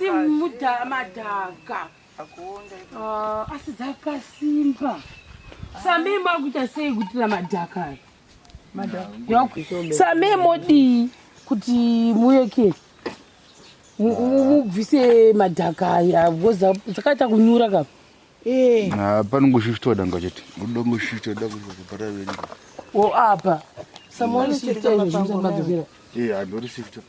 asi muda madhaka asi dzakasimba samema kuita sei kutira madhaka samemodi kuti muyeke mubvise madhaka aya dzakaita kunyura kapa panongoshifta danga chete udongoshifta da kuzopara veni apa samoni shifta zvimadzokera andori shifta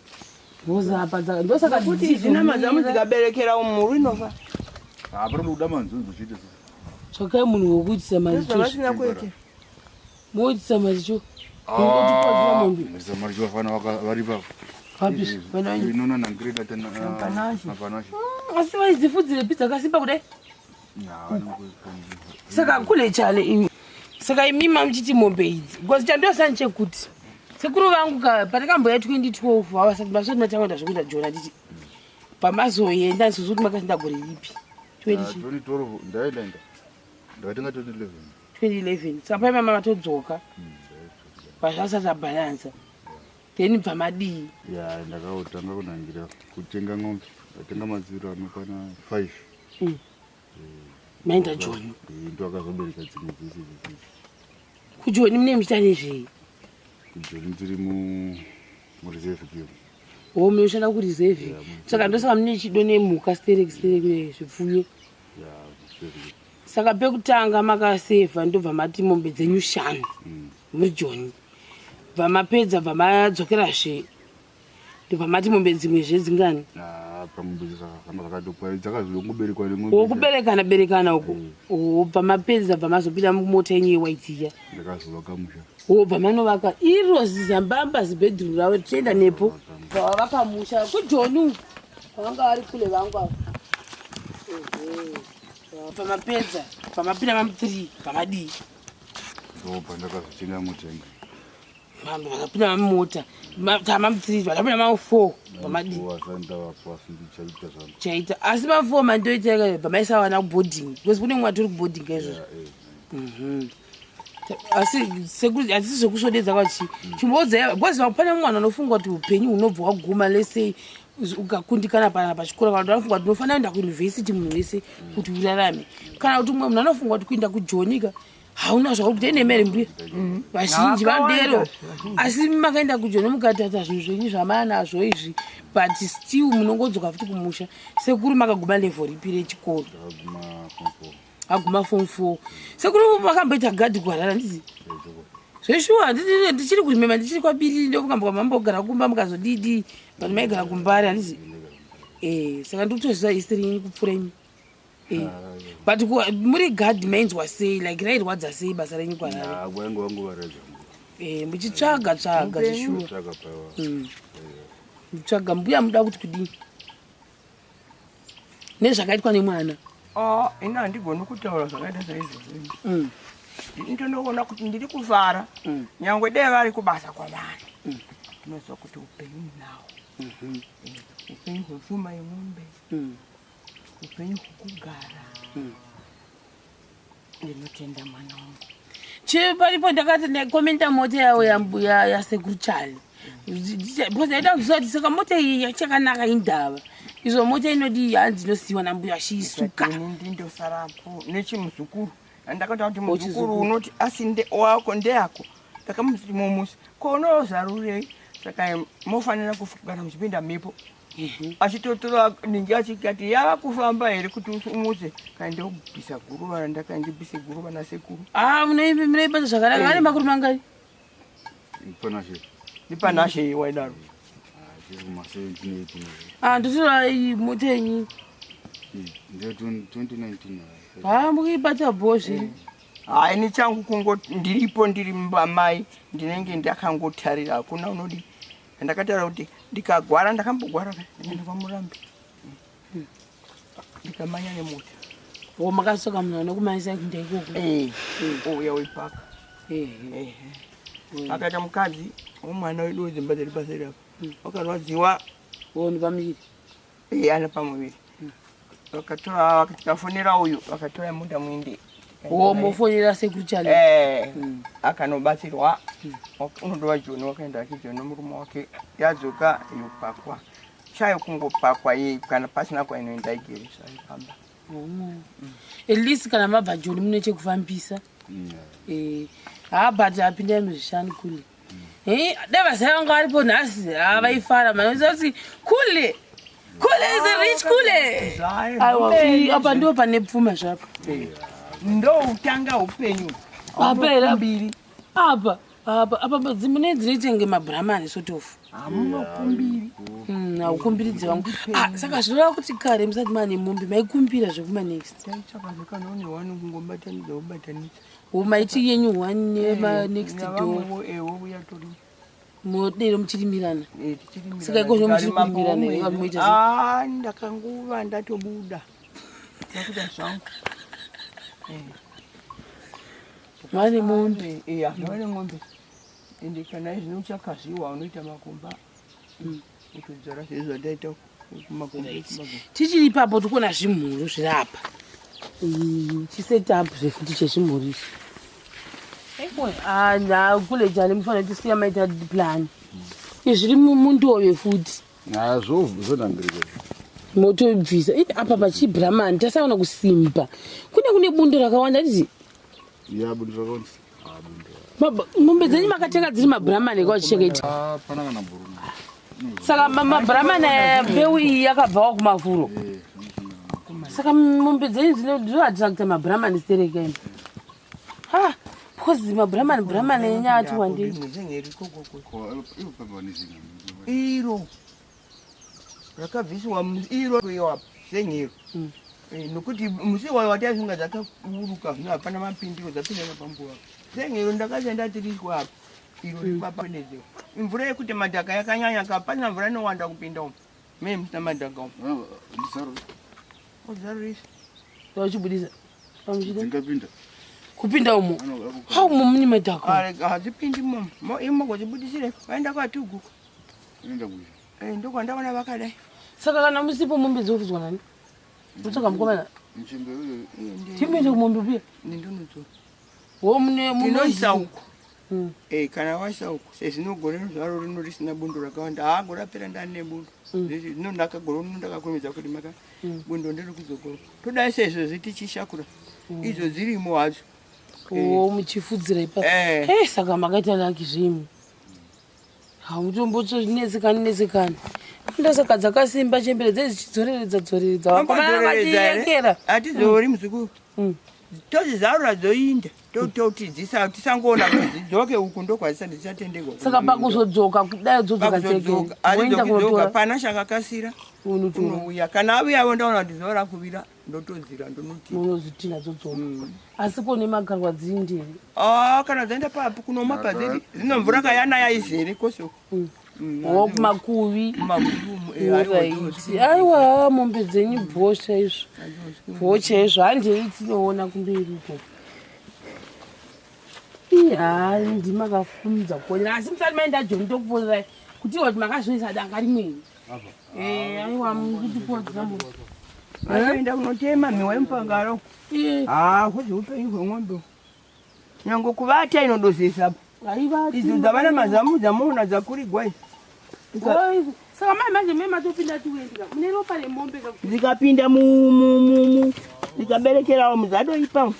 vozapa ndosaka kuti zina mazamu dzikaberekera umuru inofa apana kuda manzunzu chete chokai munhu wokuitisa vasina kuite moitisa mazicho mari vafana vari pavo inona nangreda apanashi asi vaidzifudzire pizza kasimba kudai saka kule chale imi saka imima muchiti mombe idzi because chandosani chekuti sekuru vangu patakamboya 2012 havasati masoti matangenda zvokuita jona titi pamazoenda isusu kuti makasinda gore ripi 2012 ndaenda ndakatenga 2011 saka paimama matodzoka pazvasati abhalansa then bva madii ndakautanga kunangira kutenga ng'ombe ndatenga madziro anokwana 5 maenda joni ndo akazobereka dzimwe dzese kujoni mune muchita nezvei kujoni ndiri mureserve kiyo munoshanda kureserve saka ndosaka mune chido nemhuka stereke zvipfuyo saka pekutanga makasevha ndobva mati mombe dzenyu 5 muri joni bva mapedza bva madzokerazve ndobva mati mombe dzimwe zvedzingani kuberekana uko bva mapedza bva mazopinda mumota yenyu yewaitiya bva manovaka iro zizambamba zibhedhuru ravo tichienda nepo vavaka musha kujoni vanga vari kule vangu avo bva mapedza bva mapinda mamu3 bva madii ndakazochenga mutenga vakapinda mamota mamu3 vakapinda mamu4 pamadii chaita asi mamu4 mandoita pamaisawana kuboarding because kune mwe atori kuboarding izvozvo asi hatisi zvekusvodedza kwachi chimbodzaya because pane mwana anofunga kuti upenyu hunobva waguma lesei ukakundikana pana pachikora kana anofunga kuti unofanira kuenda kuyunivhesiti munhu wese kuti urarame kana kuti umwe munhu anofunga kuti kuenda kujonika hauna zvako kuti enemere mbuya vazhinji vandero asi makaenda kujoni mukatata zvinhu zvenyu zvamanazvo izvi but still munongodzoka futi kumusha sekuru makaguma level ripi rechikoro aguma form 4 sekuru makamboita gadhi kwarara ndizi zveshuwa ndichiri kurimema ndichiri kwabiriri ndokukamboka mambogara kumba mukazodidi but maigara kumbare handizi saka ndikutoziva history yenyu kupfuura imi but muri gadhi mainzwa sei like rairwadza sei basa renyu kwarara muchitsvaga zvishuwa muchitsvaga mbuya muda kuti kudii nezvakaitwa nemwana ina handigoni kutaura zvakaita saizvozvo ndinoona kuti ndiri kufara nyangwe dai vari kubasa kwavanhu ndinozwa kuti upenyu nawo upenyu hwepfuma yemombe upenyu hwekugara ndinotenda mwana wangu paripo ndakati ndakomenta mota yawo yambuya yasekuru chali ndaida kuziva kuti saka mota iyi yachakanaka indava izvo mota inodi hanzi inosiyiwa nambuya achiisuka ndindosarapo nechimuzukuru andakataura kuti muzukuru unoti asinde wako ndeyako ndakamuti momusi kounozarurei saka mofanira kugara muchipinda mhepo achitotora ningi achikati yava kufamba here kuti umutse kaindobvisa guruva ndakaindibvise guruva nasekuru munoibata zvakanaka ane makuru mangari nipanashe waidaro ndotora mota yenyu mukuibata bhozve ini changu kungo ndiripo ndiri mai ndinenge ndakangotarira hakuna unodi ndakataura kuti ndikagwara ndakambogwara ndaenda kwamurambi ndikamanya nemota makasoka munhu anokumanyisa kuenda ikoko uya weipaka akaita mukadzi womwana wedu wedzimba dziri paseri apa wakarwadziwa ni pamuviri ana pamuviri vakatora vakafonera uyu vakatora munda mwinde mofonera sekuru chale akanobatsirwa unodova joni wakaenda achijoni nomurume wake yadzoka yopakwa shayo kungopakwa ye kana pasina kwainoenda igeresa ipamba. At least kana mabhajoni mune chekufambisa. But apinda muzvishani kule. Deva sayanga aripo nhasi vaifara manoti kule. Kule is a rich kule. Aiwa apa ndo pane pfuma zvapo. Ndo utanga upenyu. Apera mbiri. Apa dzimune dzinenge maBrahmani sort of. Amunokumbiri. Aukumbiridze vangu. Saka zvoreva kuti kare musati mane mombe maikumbira zvekuma next. Chakazika none wanu kungombatanidza ubatanidza. Maiti yenyu one nema next door. Ewo uyatori. Modero muchirimirana. Saka iko muchirimirana iwa muita. Ndakanguva ndatobuda. Ndakuta zvangu. Mane mombe. Mane mombe. Ende kana izvi uchakaziwa unoita makomba. Ukudzara izvo ndaita kumakomba. Tichiri ipapo tikona zvimhuru zvirapa. Chisetup zvefuti chezvimhuru. Kule jale mufana tisiya maita plan. Zviri mundove futi. Zvonangirika. Moto bvisa. Apa pachiBrahmani tasaona kusimba. Kune bundo rakawanda tizi. Bundo rakawanda. Mombe dzenyu makatenga dziri maBrahmani kwachichengeta. Pana kana Burundi. Saka maBrahmani mbeu iyi yakabvawo kumafuro. Saka mombe dzenyu dzinoattracta maBrahmani stereke. Because maBrahmani nyati wandi. Iro. Rakabviswa iro kuiwa senyero. Nokuti musiwa watazunga dzakaburuka zvino hapana mapindiro dzapinda napambuwa. Senyero ndakaenda tirishwa apa. Iro ripapa neze. Mvura yekuti madhaka yakanyanya kapana mvura inowanda kupinda umo. Mimi msina madhaka umo. Ozarisa. Wachibudisa. Dzingapinda. Kupinda umo. How mumuni madhaka? Hadzipindi umo. Imo kwachibudisire. Waenda kwatuguka. Enda kuyi. Ndokwandaona vakadai. Saka kana musipo mombe dzofuzwa nani? Utsaka mukomana. Nchimbe uyo. Timende kumombe pia. Ndinodzo. Mune munoisa uko. Kana waisa uko. Sezinogore zvaro rino risina bundo rakawanda. Agorapera ndani nebundo. Zvino ndakagoro ndakakomedza kuti maka bundo ndiri kuzogoro. Todai sezvo zitichishakura. Idzo dzirimo hadzo. Muchifudzira ipapo. Saka makaita laki zvimu. Mutombocho nezikani. Ndosaka dzakasimba chembere dzichidzoreredza. Wakomana atizori muzukuru. Tozizarura dzoinda. Toti tisangoona kuti dzoke uku ndokwazisa ndichatendegwa. Saka pakuzodzoka kudai dzodzoka dzeke. Woinda kudzoka pana shakakasira. Unouya kana avuyawo ndaona kuti zora kuvira ndotozira ndonoti. Unozitina dzodzoka. Asi kone magarwa dzindiri. Kana dzaenda papo kunoma pazidi. Zino mvura kayanaya izere koso. Makuvi. Aiwa mombe dzenyu bhosha izvo. Bhocha izvo handei tinoona kumberi uko. Ndima kafumidza kuonera asi musati maenda joni tokuponerai kuti kuti makazvoisa danga rimweni. Aiwa mukutipodzera mu. Aenda kunotema miwa yempangaro. Kuti upenyu hwemwombe. Nyango kuvata inodozesa. Idzo dzavana mazamu dzamuona dzakurigwa idzi. Saka manje mema topinda tuendika. Mune ropa remombe zikapinda zikaberekerawo muzado ipa.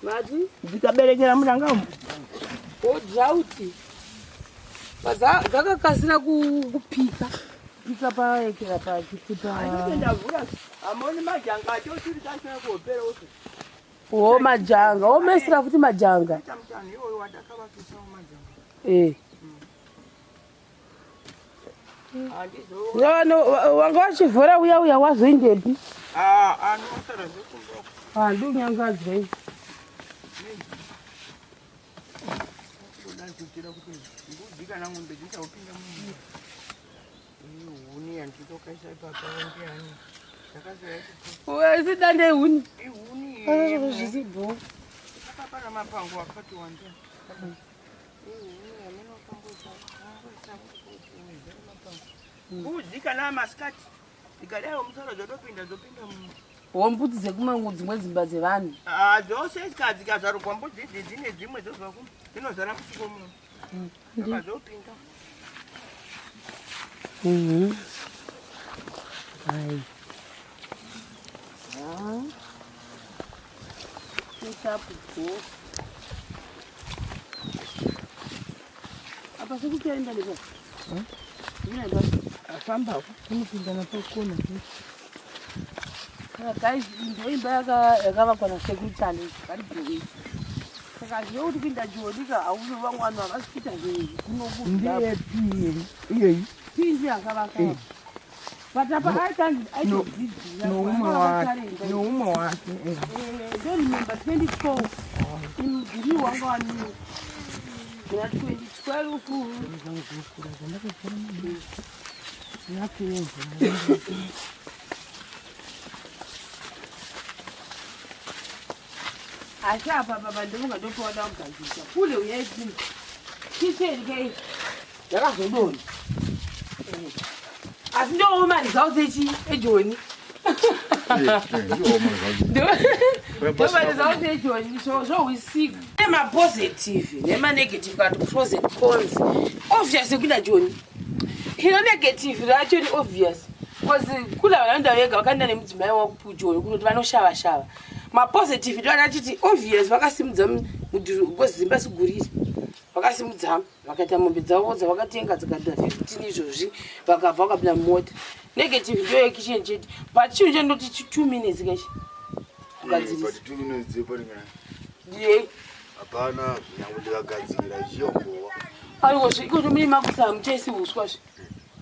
Mati? Zikaberekera muranga umu. Drought. Dzakakasira kupika. Pika paekera pachifuta. Ndavura. Amoni majanga totiri kasina kuopera uso. Majanga. Mesira futi majanga. Wanga wachivhora uya wazoindepi? Anosara zvekumba. Ndonyangadzei. Kana ngombe dzichaupinda munhu. Huni yanditokaisa ipapa ndiani. Isi dande huni. Huni. Zvisibho. Akapara mapango akati wanda. Uzika na maskati. Ikadai musoro dzotopinda munhu. Mbudzi dzekumangu dzimwe dzimba dzevanhu. Dzose dzikazarugwa mbudzi dzine dzimwe dzozva kumwe. Dzinozara musiko munhu. Dzopinda. Hai. Apa sih kita yang tadi? Ini ada famba. Ini pindah na pokona. Guys, ndio imbaga kama kuna security kali kile. Saka leo ukipinda jiodika au wangu wana wasikita hivi. Ndiye pili. Pili akabaka. Patapa hata No wake. Don't remember 24. Ndio wangu wani. Kuna 12 ku. Acha baba ndio ngadopona ukazisa. Kule uyethi. Kitheni ke. Yakazodoni. Asindo mali zawuthi ejoni. Ndio mali zawuthi ejoni so we see ema positive nema negative kanti pros and cons. Obviously kuna joni. Hino negative actually obvious. Because kula vananda vega vakanda nemudzimai wakupujoni kunoti vanoshavashava. Ma positive ndo anachiti obvious vakasimudza mudhimba siguriri. Vakasimudza vakaita mombe dzavo dzavakatenga dzikadha 15 izvozvi vakabva vakapinda mumota. Negative ndo yekitchen chete but chinhu chendoti 2 minutes kachi kugadzirisa. But 2 minutes yeparinga. Ye. Hapana nyangudikagadzira chiyombowa. Aiwa zviko zvimwe makusa mutesi uswa zvi.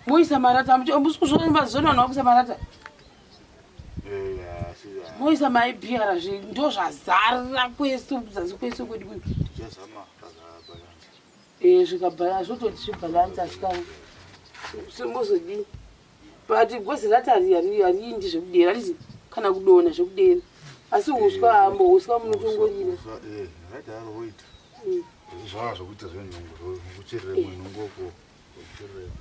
Moisa marata musikuzvona zona nokusa marata. Moisa maibhira zvi ndo zvazara kwese kuzasi kwese kwedi kwedi. Tichazama balance. Zvikabhala zvototi zvibalance asikana. Semozodi. But gozi latari yari ndi zvekudera rizi kana kudona zvekudera. Asi uswa ambo uswa munotongorira. Radaro woita. Zva zvokuita zvenhongo kucherera munhongoko. Kucherera.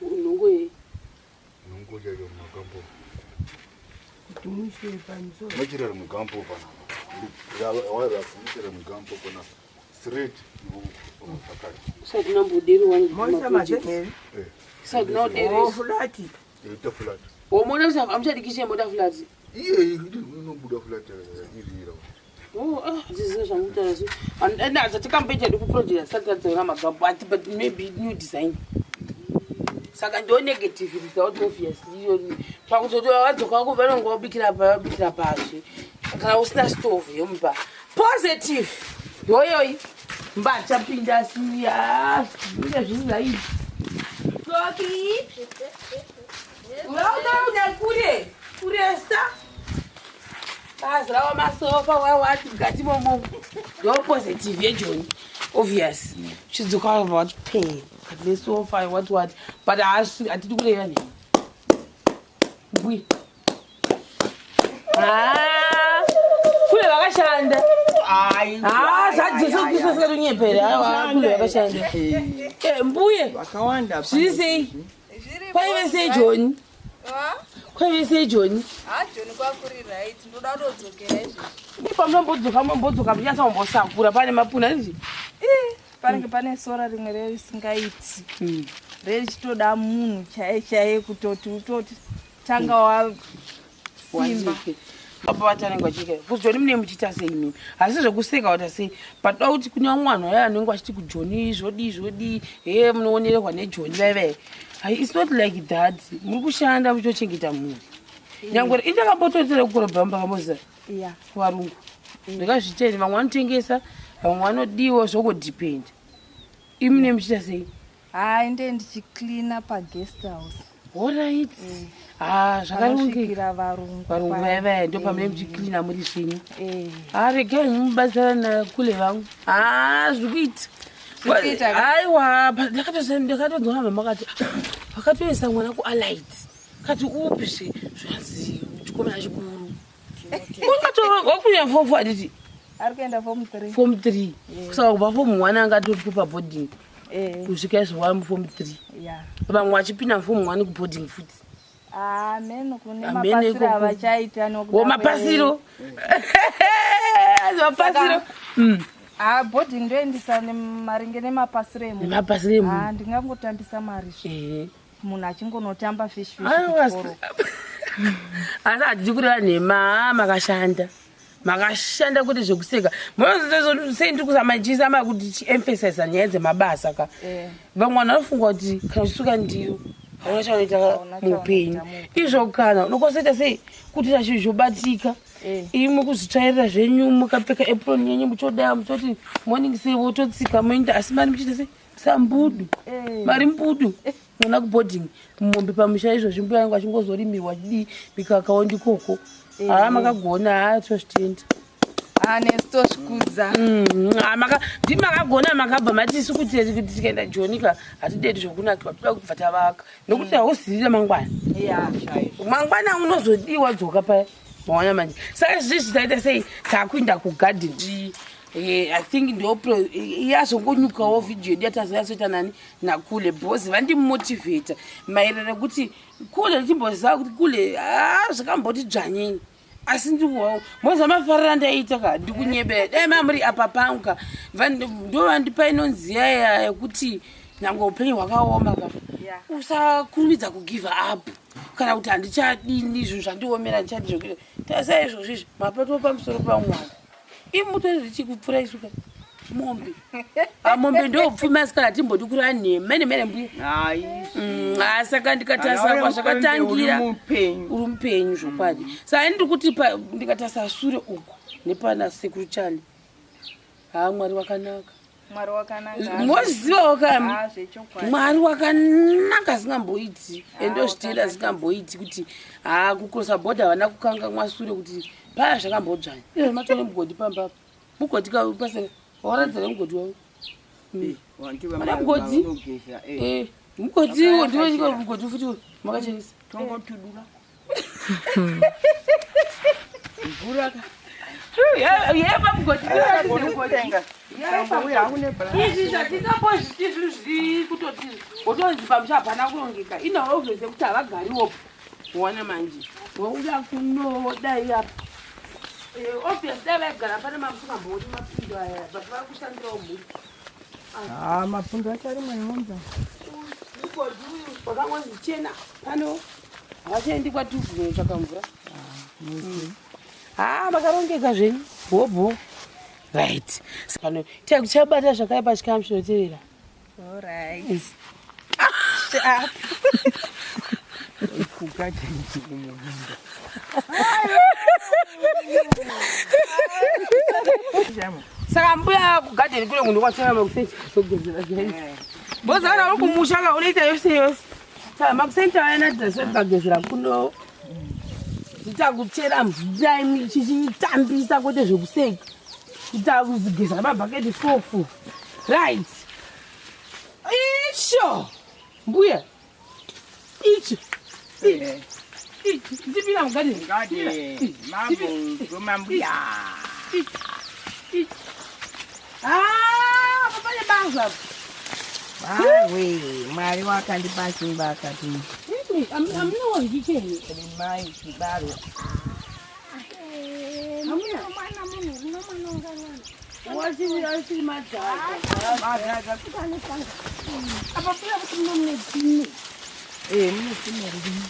Nongo ye. Nongo yayo mukambo. Tumishe paniso. Machirera mukambo pana. Waiva kucherera mukambo pana. Straight pakati. Sasa tunamboderi wangu. Moisa mazekeri. Sasa tunoderi. Fulati. Ita flat. Omona amshadikishe moda fulati. Iye inobuda flat irira. This is something else. And that's a campaign to project sasa but maybe new design. Saka ndo negative without obviously. Pakuzotoa wadzoka kuvana ngobikira pashi. Kana usina stove yomba. Positive. Yoyo mbacha pinda siya. Ndio zvinzai. Koki. Unaona kule. Kuresta. Azrawa masofa wawati ngati momo. Yo positive yejoni. Obvious. Chidzoka about pain. At least sofa what but atiti kule yani. Bui. Kule vakashanda. Sajeso kusosa runyepera. Kule vakashanda. Mbuye. Vakawanda. Zvisi. Kwaivese John. Kwaivese John. John kwakuri right. Ndoda kudzokera izvi. Ndipo mbombodzoka munyasa mbosakura pane mapuna izvi. Panenge pane sora rimwe risingaiti. Richitoda munhu chaiye kutoti tanga wa simba. Papa vatanenge vachike. Kuzvoni mune muchita sei mimi. Asi zvekuseka wata sei. But dauti kunya mwana yaya anenge achiti kuJoni zvodi. Munoonera neJoni veve. It's not like that. Muri kushanda muchochengeta munhu. Nyangwe itakambototera kukorobhamba kamoza. Yeah. Varungu. Ndakazvitenda vamwe vanotengesa, vamwe vanodiwa zvokodepend. Imune muchita sei? Inde ndichicleana paguest house. Alright. Zvakarongeka. Varungu veve ndo pamune muchicleana muri zvinyi. Regai mubatsirana kule vangu. Zvikuita. Aiwa, ndakatozona mama akati vakatoisa mwana kualight. Kati upi zvazi chikomana chikuru. Wakunya form aditi. Arikuenda form 3. Form 3. Saka kubva form 1 angatori pa boarding. Kusvika izvo form 3. Yeah. Vamwe vachipinda form 1 kuboarding futi. Meno kune mapasiro avachaita nokuda. Mapasiro. Mapasiro. Boarding ndoendisa maringe nemapasiro emu. Nemapasiro emu. Ndingangotambisa mari. Munhu achingonotamba fish. Asi atikurira nhema makashanda kuti zvekuseka. Sei ndiri kuzamachisa kuti chiemphasize nyaya dzemabasa ka. Vamwe vanofunga kuti kana uchisuka ndiro hauna chaunoita muupenyu. Izvo kana unokoseta sei kuti zvinhu zvobatika. Imwe kuzvitsvairira zvenyu mukapfeka apron yenyu muchodaya muchoti morning sei wototsika moenda asi mari muchita sei sambudu mari mbudu mwana kuboarding mumombe pamusha izvozvi mbuya yangu achingozorimirwa chidii mikakawo ndikoko makagona tozvitenda nesitosvikudza ndimakagona makabva matisi kuti tikaenda jonika hatideti zvokunaka toda kubva tavaka nokuti hauzirira mangwana unozodiwa dzoka paya mawana manje saka zvizvi taita sei takuenda kugarden I think ndopro yazongonyukawo video yatazoyasoita nani nakule bhozi vandimotivata maererano kuti kule chimboziva kuti kule zvakamboti dzvanyeni asi ndikuwawo mozamafarira ndaita ka ndikunyebera dai mamuri apa pangu ndo vandipa inonziya yekuti nyange upenyu hwakaoma ka usakurumidza kugive up kana kuti handichadini zvinhu zvandiomera ndichadi zvokuita tasai izvozvizvi mapato pamusoro pamwana imutori richikupfura isuka mombe mombe ndopfuma asi kana timbodi kurira nhema nemene mbuya saka ndikatarisa kwazvakatangira uri mupenyu zvokwadi saka ndiri kuti ndikatarisa sure uku nepana sekuru chani mwari wakanaka mozivawo kami mwari wakanaka asingamboiti endozvitenda asingamboiti kuti kucrossa border havana kukanga mwasure kuti paya zvakambodzvanya izvo matone mugodi pambapa mugodi paseka wauradzira mugodi wavo mana mugodi mugodi ndiwo mugodi futi makachenisa tongotudura mvura yeva mugodi izvi zvatikambozviti zvinhu zviri kutoti wotonzi pamusha hapana kurongeka inawo zvese kuti havagariwopo wana manje wauda kunodai apa obviously dai vaigara pane mamusingamboti mapundo aya but vari kushandirawo mhuri mapundo acharimwe nyomba mugodi uyu wakangonzi chena pano havachaendi kwatubvu notsvaka mvura makarongeka zvenyu bhobho right pano tichakubata zvakaipa chikamu chinoteerera saka mbuya kugadheni kune munhu kwatsvaka makusenta bozana uri kumushaka unoita yose yose saka makusenta ayanadhasokagezera kuno titakuchera mvura chichitambisa kwete zvekuseka titakuzigeza namabhaketi 4 right icho mbuya ichi tipina mugadheni papane banza mwari wakandipa simba akati amunawandicheni mai chibaro wasiri madhaka apa pia kuti munomune mune tsime ririmo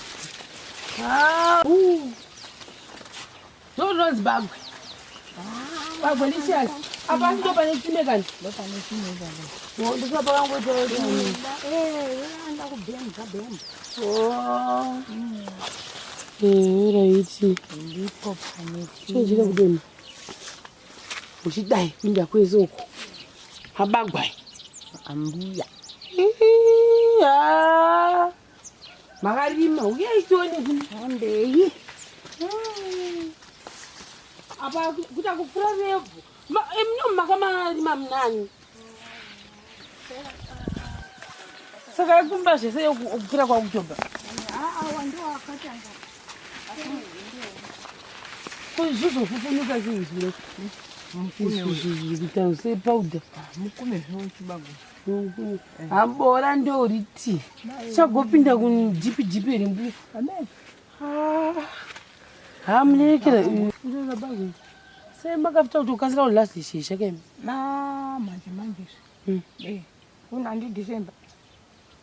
ndozvinonzi bagwe ndisiasi apa ndo pane tsime kani ndosva pakangoitaanda kubhema mugabhema raiti ndipo pane chojira kudoni uchidai pinda kwese uko abagwai ambuya makarima uyaitone ambei apa kuta kupfura revhu emino makamarima munani saka kumba zvese kupfura kwakutoba zvozofufunuka seizviro kuita sepauda mukume zvochibago hambora ndoriti chagopinda kujipijipi rimbuya hamunekera bago sei makafuta kuti ukasira kulast shesha kemi manje kuna ndi December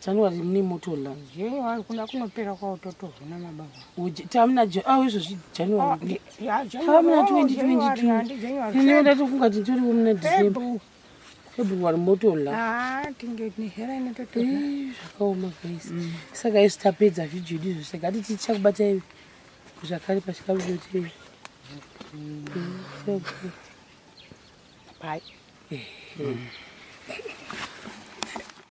January mune motola. January kuna kunopera kwa utoto na mababa. Tamna izvo January. Tamna 2022. Ninoenda tofunga kuti tori muna December. February motola. Tinge ni hera inototo. Zvakaoma guys. Saka isi tapedza video izvo saka tichakubata ivi. Zvakare pachikavidoti. Bye.